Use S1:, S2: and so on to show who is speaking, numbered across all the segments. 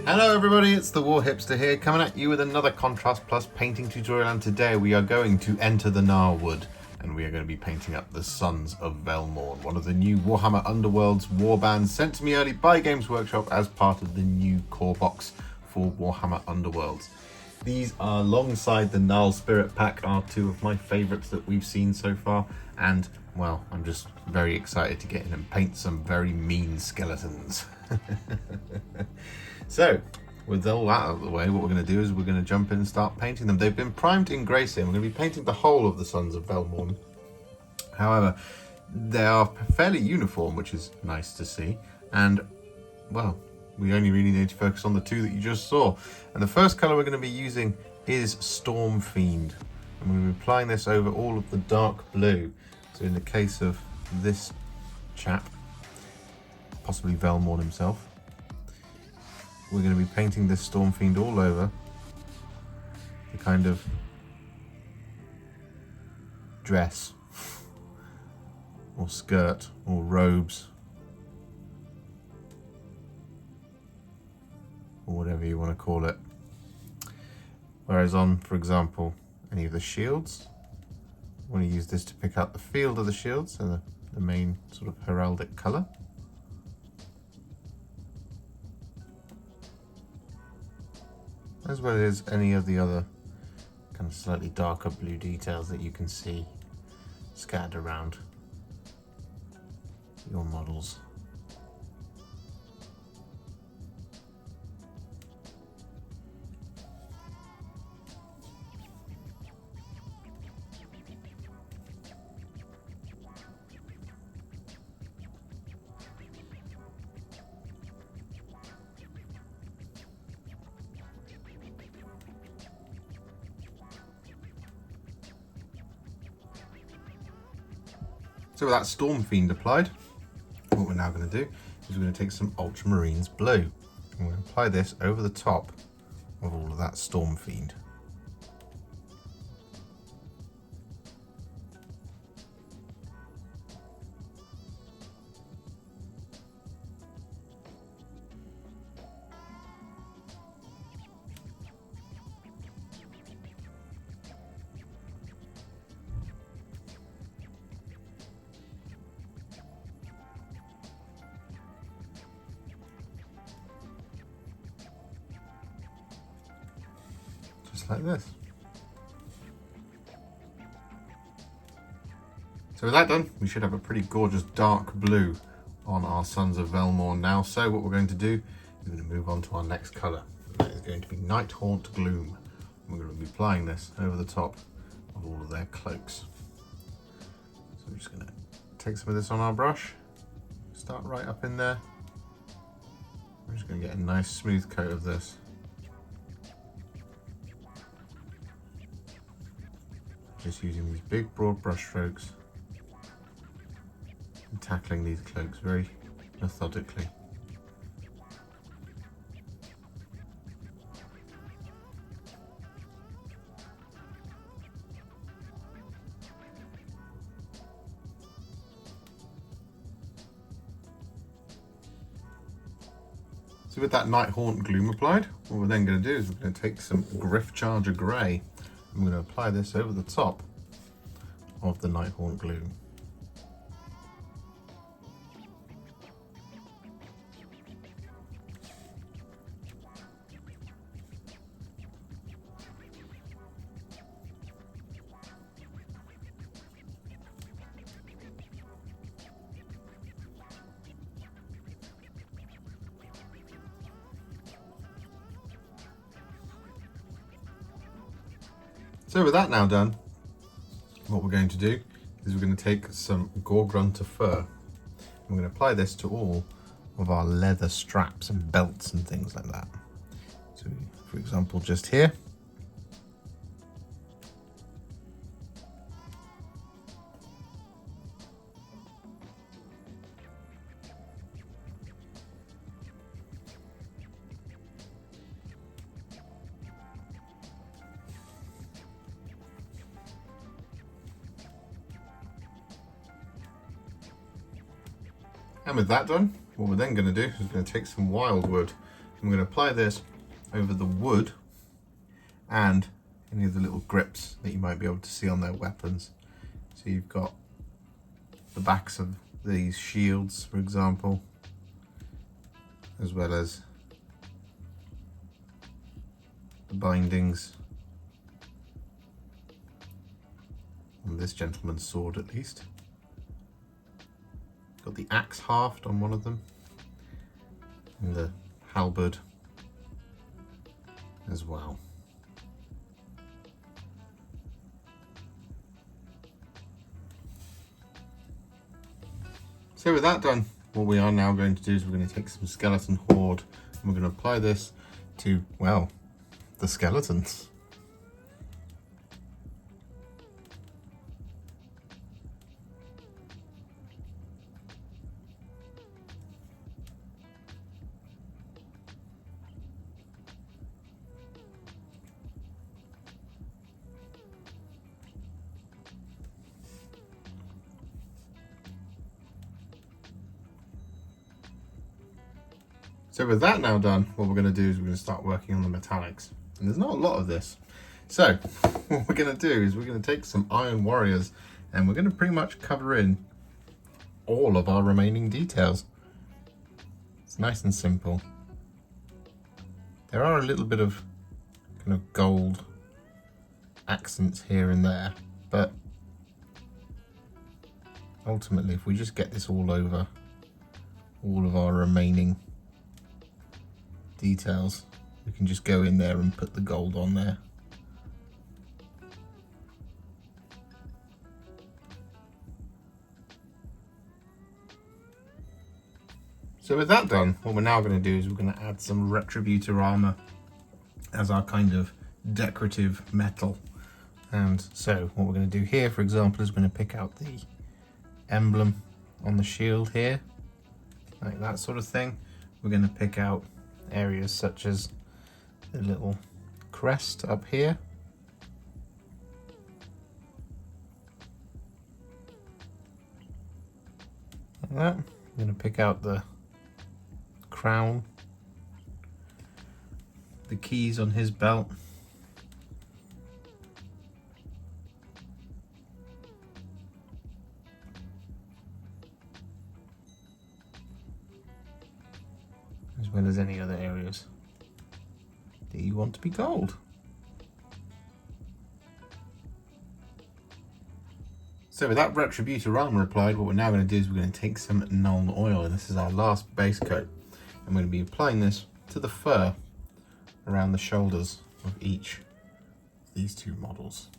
S1: Hello everybody, it's the Warhipster here, coming at you with another Contrast Plus painting tutorial, and today we are going to enter the Gnarlwood and we are going to be painting up the Sons of Velmorn, one of the new Warhammer Underworlds warbands sent to me early by Games Workshop as part of the new core box for Warhammer Underworlds. These are, alongside the Gnarlspirit Pack, are two of my favourites that we've seen so far, and well, I'm just very excited to get in and paint some very mean skeletons. So, with all that out of the way, what we're going to do is we're going to jump in and start painting them. They've been primed in grey Seer. We're going to be painting the whole of the Sons of Velmorn. However, they are fairly uniform, which is nice to see. And, well, we only really need to focus on the two that you just saw. And the first colour we're going to be using is Stormfiend. And we're going to be applying this over all of the dark blue. So in the case of this chap, possibly Velmorn himself, we're going to be painting this Stormfiend all over the kind of dress or skirt or robes or whatever you want to call it. Whereas on, for example, any of the shields, I want to use this to pick out the field of the shield, so the main sort of heraldic colour. As well as any of the other kind of slightly darker blue details that you can see scattered around your models. So with that Stormfiend applied, what we're now going to do is we're going to take some Ultramarines Blue and we're going to apply this over the top of all of that Stormfiend. Just like this. So with that done, we should have a pretty gorgeous dark blue on our Sons of Velmorn now. So what we're going to do is we're going to move on to our next colour. That is going to be Nighthaunt Gloom. And we're going to be applying this over the top of all of their cloaks. So we're just going to take some of this on our brush, start right up in there. We're just going to get a nice smooth coat of this. Just using these big broad brush strokes and tackling these cloaks very methodically. So with that Nighthaunt Gloom applied, what we're then going to do is we're going to take some Gryph-Charger Grey. I'm going to apply this over the top of the Nighthaunt Gloom. So with that now done, what we're going to do is we're going to take some Gore-Grunta Fur. We're going to apply this to all of our leather straps and belts and things like that. So for example, just here. And with that done, what we're then going to do is we're going to take some Wyldwood and we're going to apply this over the wood and any of the little grips that you might be able to see on their weapons. So you've got the backs of these shields, for example, as well as the bindings on this gentleman's sword at least. Got the axe haft on one of them, and the halberd as well. So with that done, what we are now going to do is we're going to take some skeleton horde and we're going to apply this to, well, the skeletons. So with that now done, what we're going to do is we're going to start working on the metallics. And there's not a lot of this. So what we're going to do is we're going to take some Iron Warriors and we're going to pretty much cover in all of our remaining details. It's nice and simple. There are a little bit of kind of gold accents here and there, but ultimately if we just get this all over all of our remaining details, we can just go in there and put the gold on there. So with that done, what we're now going to do is we're going to add some Retributor Armour as our kind of decorative metal. And so what we're going to do here, for example, is we're going to pick out the emblem on the shield here, like that sort of thing. We're going to pick out areas such as the little crest up here. Like that. I'm going to pick out the crown, the keys on his belt, as well as any other areas that you want to be gold. So with that Retributor Armour applied, what we're now going to do is we're going to take some Nuln Oil, and this is our last base coat. I'm going to be applying this to the fur around the shoulders of each of these two models.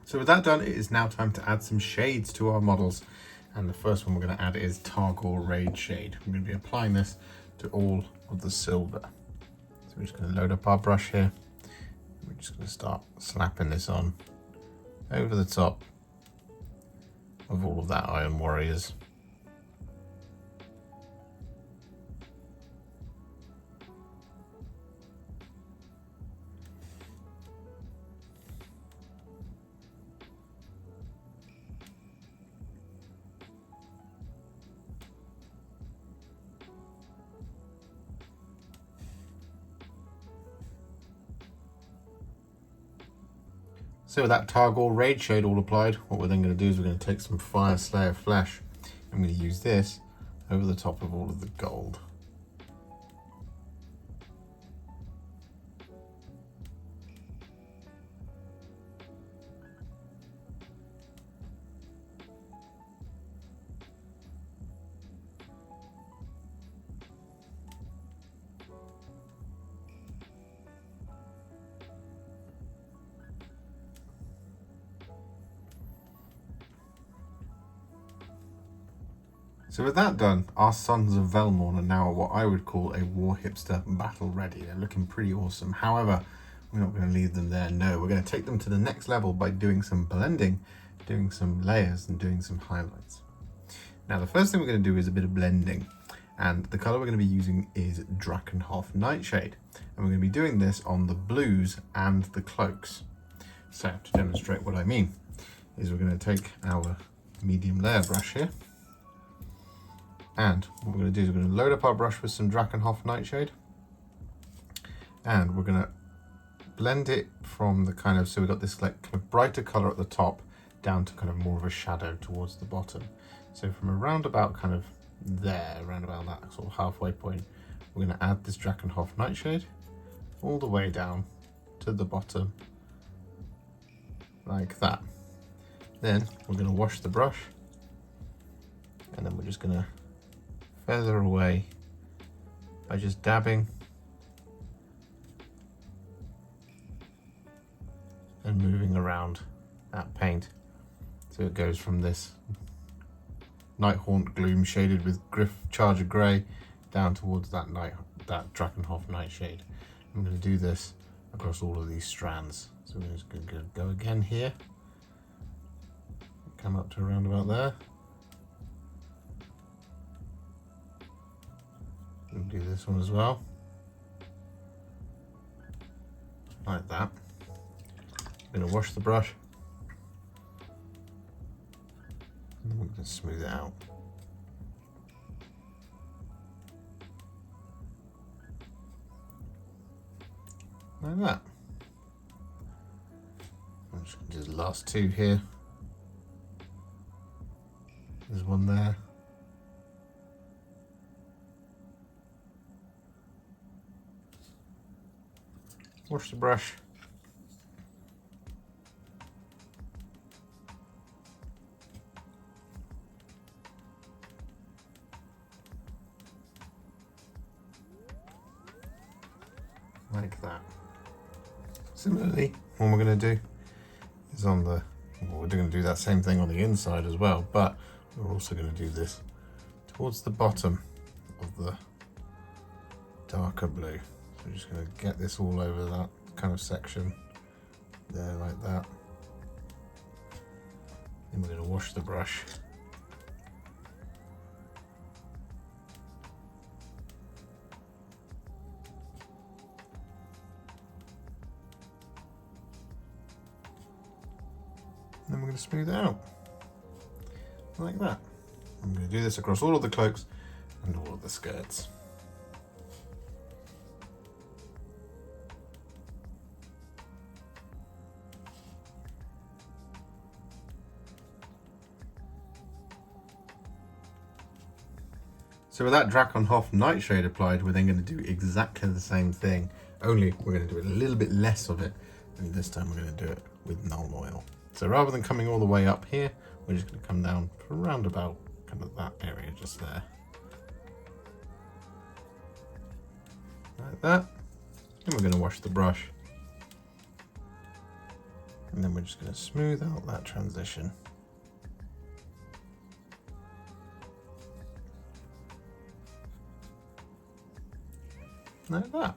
S1: So with that done, it is now time to add some shades to our models. And the first one we're going to add is Targor Rageshade. I'm going to be applying this to all of the silver. So we're just going to load up our brush here. We're just going to start slapping this on over the top of all of that Iron Warriors. So with that Targor Rageshade all applied, what we're then going to do is we're going to take some Fyreslayer Flesh. I'm going to use this over the top of all of the gold. So with that done, our Sons of Velmorn are now what I would call a Warhipster battle ready. They're looking pretty awesome. However, we're not going to leave them there. No, we're going to take them to the next level by doing some blending, doing some layers, and doing some highlights. Now, the first thing we're going to do is a bit of blending. And the colour we're going to be using is Drakenhof Nightshade. And we're going to be doing this on the blues and the cloaks. So, to demonstrate what I mean, is we're going to take our medium layer brush here. And what we're going to do is we're going to load up our brush with some Drakenhof Nightshade. And we're going to blend it from the kind of, so we've got this like kind of brighter colour at the top down to kind of more of a shadow towards the bottom. So from around about kind of there, around about that sort of halfway point, we're going to add this Drakenhof Nightshade all the way down to the bottom, like that. Then we're going to wash the brush, and then we're just going to feather away by just dabbing and moving around that paint. So it goes from this Nighthaunt Gloom shaded with Gryph-Charger Grey down towards that Drakenhof Nightshade. I'm going to do this across all of these strands. So we're just going to go again here, come up to around about there. We'll do this one as well, like that. I'm going to wash the brush, and then we're going to smooth it out. Like that. I'm just going to do the last two here. There's one there. Wash the brush. Like that. Similarly, what we're going to do is on the, well, we're going to do that same thing on the inside as well, but we're also going to do this towards the bottom of the darker blue. So we're just going to get this all over that kind of section there, like that. Then we're going to wash the brush. Then we're going to smooth it out like that. I'm going to do this across all of the cloaks and all of the skirts. So with that Drakenhof Nightshade applied, we're then going to do exactly the same thing, only we're going to do a little bit less of it, and this time we're going to do it with Nuln Oil. So rather than coming all the way up here, we're just going to come down to around about kind of that area just there. Like that. And we're going to wash the brush. And then we're just going to smooth out that transition. Like that.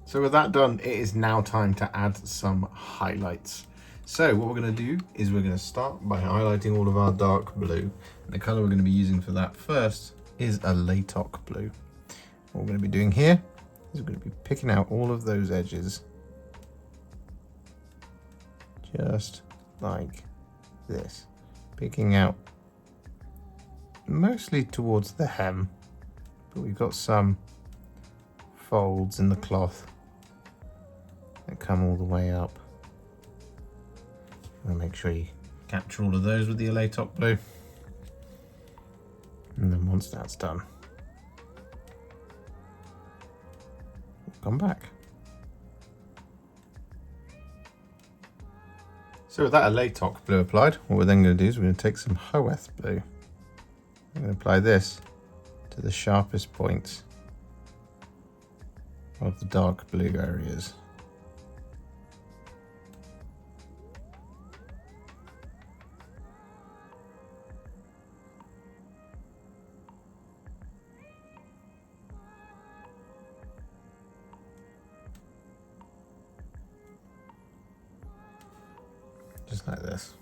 S1: So with that done, it is now time to add some highlights. So what we're going to do is we're going to start by highlighting all of our dark blue. And the colour we're going to be using for that first is Alaitoc Blue. What we're going to be doing here is we're going to be picking out all of those edges. Just like this. Picking out mostly towards the hem, but we've got some folds in the cloth that come all the way up. And make sure you capture all of those with the Alaitoc Blue. And then once that's done, we'll come back. So with that Alaitoc Blue applied, what we're then going to do is we're going to take some Hoeth Blue. I'm going to apply this to the sharpest points of the dark blue areas. Just like this.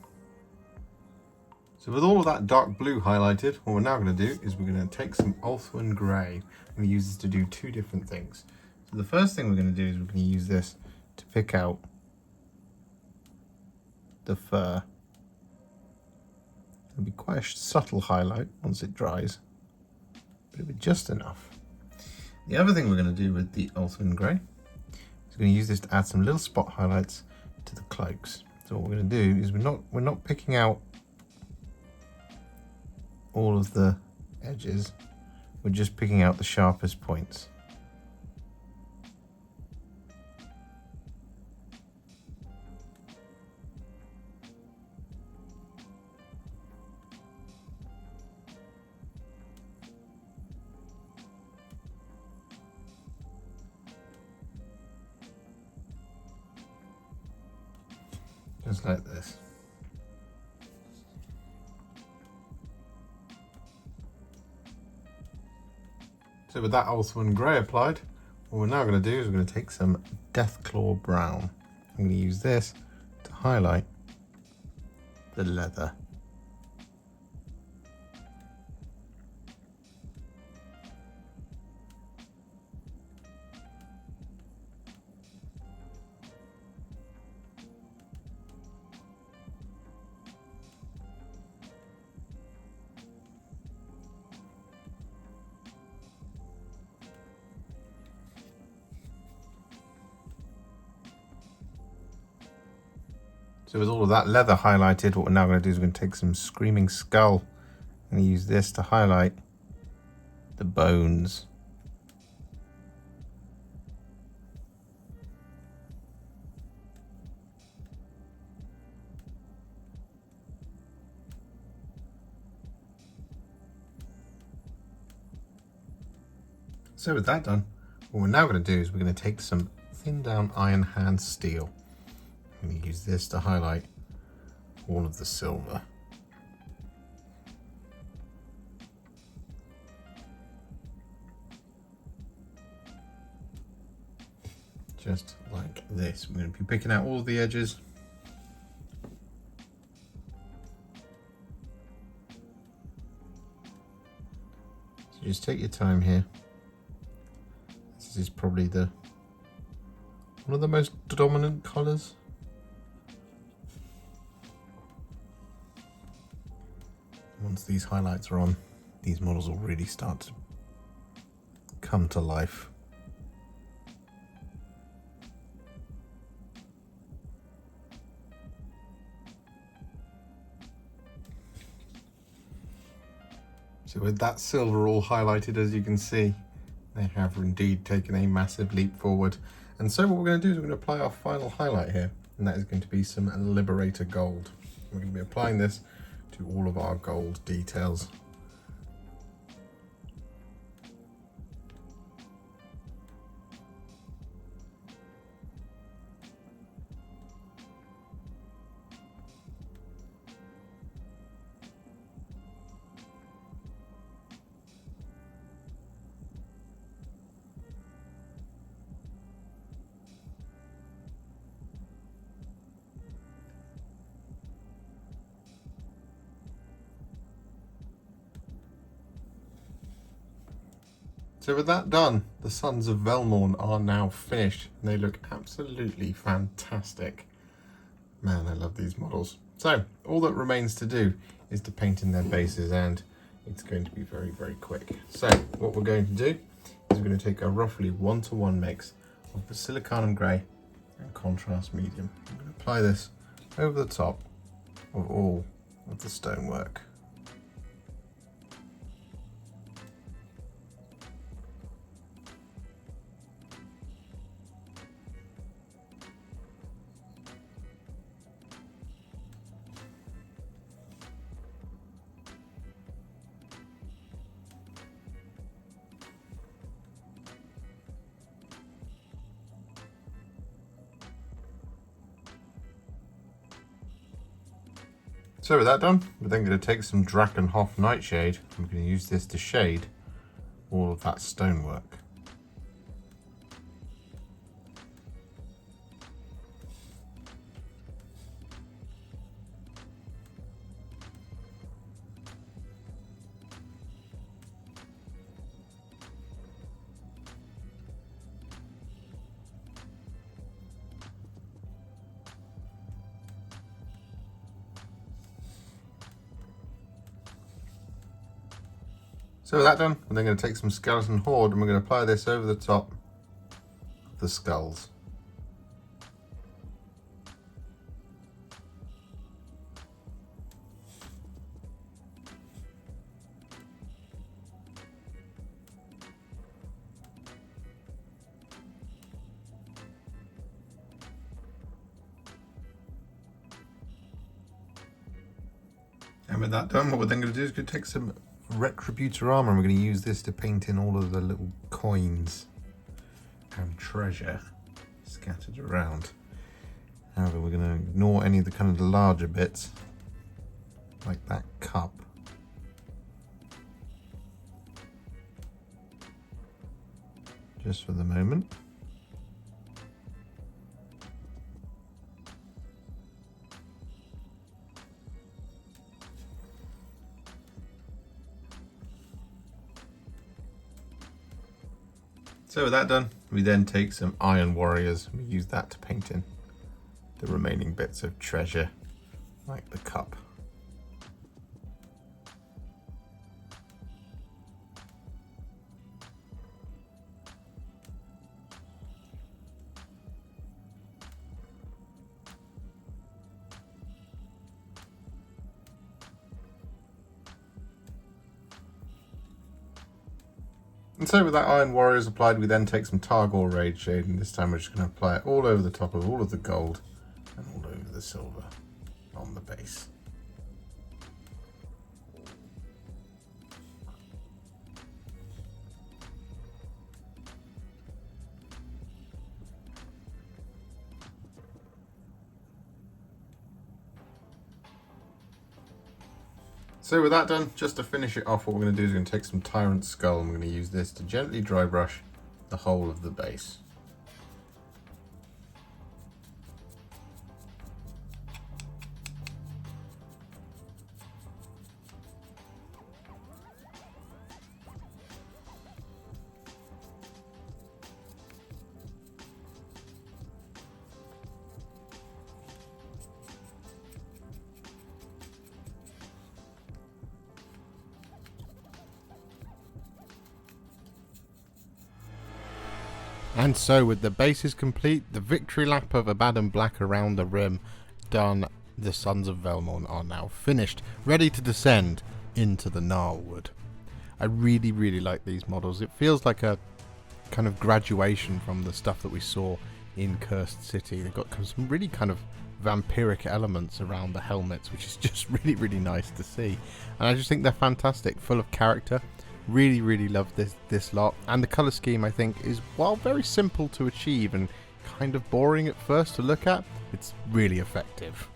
S1: So with all of that dark blue highlighted, what we're now going to do is we're going to take some Ulthuan Grey. I'm going to use this to do two different things. So the first thing we're going to do is we're going to use this to pick out the fur. It'll be quite a subtle highlight once it dries, but it'll be just enough. The other thing we're going to do with the Ulthuan Grey is we're going to use this to add some little spot highlights to the cloaks. So what we're going to do is we're not picking out all of the edges, we're just picking out the sharpest points. Just like this. So with that Ulthuan Grey applied, what we're now going to do is we're going to take some Deathclaw Brown. I'm going to use this to highlight the leather. So with all of that leather highlighted, what we're now going to do is we're going to take some Screaming Skull and use this to highlight the bones. So with that done, what we're now going to do is we're going to take some thinned down Iron Hand Steel. I'm going to use this to highlight all of the silver. Just like this. We're going to be picking out all the edges. So just take your time here. This is probably one of the most dominant colours. Once these highlights are on, these models will really start to come to life. So with that silver all highlighted, as you can see, they have indeed taken a massive leap forward. And so what we're going to do is we're going to apply our final highlight here, and that is going to be some Liberator Gold. We're going to be applying this to all of our gold details. So with that done, the Sons of Velmorn are now finished, and they look absolutely fantastic. Man, I love these models. So all that remains to do is to paint in their bases, and it's going to be very, very quick. So what we're going to do is we're going to take a roughly 1-to-1 mix of Basilicanum Grey and Contrast Medium. I'm going to apply this over the top of all of the stonework. So with that done, we're then going to take some Drakenhof Nightshade. We're going to use this to shade all of that stonework. So with that done, we're then going to take some Skeleton Horde and we're going to apply this over the top of the skulls. And with that done, what we're then going to do is going to take some Retributor Armour and we're going to use this to paint in all of the little coins and treasure scattered around. However, we're going to ignore any of the kind of the larger bits, like that cup. Just for the moment. So with that done, we then take some Iron Warriors and we use that to paint in the remaining bits of treasure, like the cup. And so with that Iron Warriors applied, we then take some Targor Rageshade, and this time we're just going to apply it all over the top of all of the gold and all over the silver on the base. So with that done, just to finish it off, what we're going to do is we're going to take some Tyrant Skull and we're going to use this to gently dry brush the whole of the base. And so with the bases complete, the victory lap of Abaddon Black around the rim done, the Sons of Velmorn are now finished, ready to descend into the Gnarlwood. I really like these models. It feels like a kind of graduation from the stuff that we saw in Cursed City. They've got some really kind of vampiric elements around the helmets, which is just really nice to see. And I just think they're fantastic, full of character. Really love this lot, and the colour scheme I think is, while very simple to achieve and kind of boring at first to look at, it's really effective.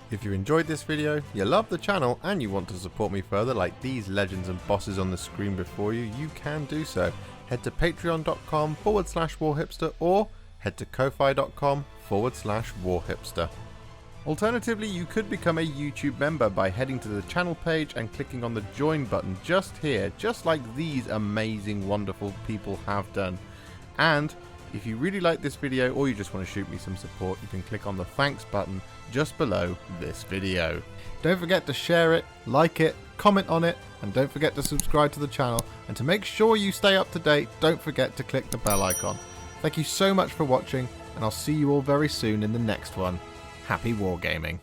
S1: If you enjoyed this video, you love the channel and you want to support me further like these legends and bosses on the screen before you, you can do so. Head to patreon.com/warhipster or head to ko-fi.com/warhipster. Alternatively, you could become a YouTube member by heading to the channel page and clicking on the join button just here, just like these amazing, wonderful people have done. And if you really like this video or you just want to shoot me some support, you can click on the thanks button just below this video. Don't forget to share it, like it, comment on it, and don't forget to subscribe to the channel. And to make sure you stay up to date, don't forget to click the bell icon. Thank you so much for watching, and I'll see you all very soon in the next one. Happy wargaming.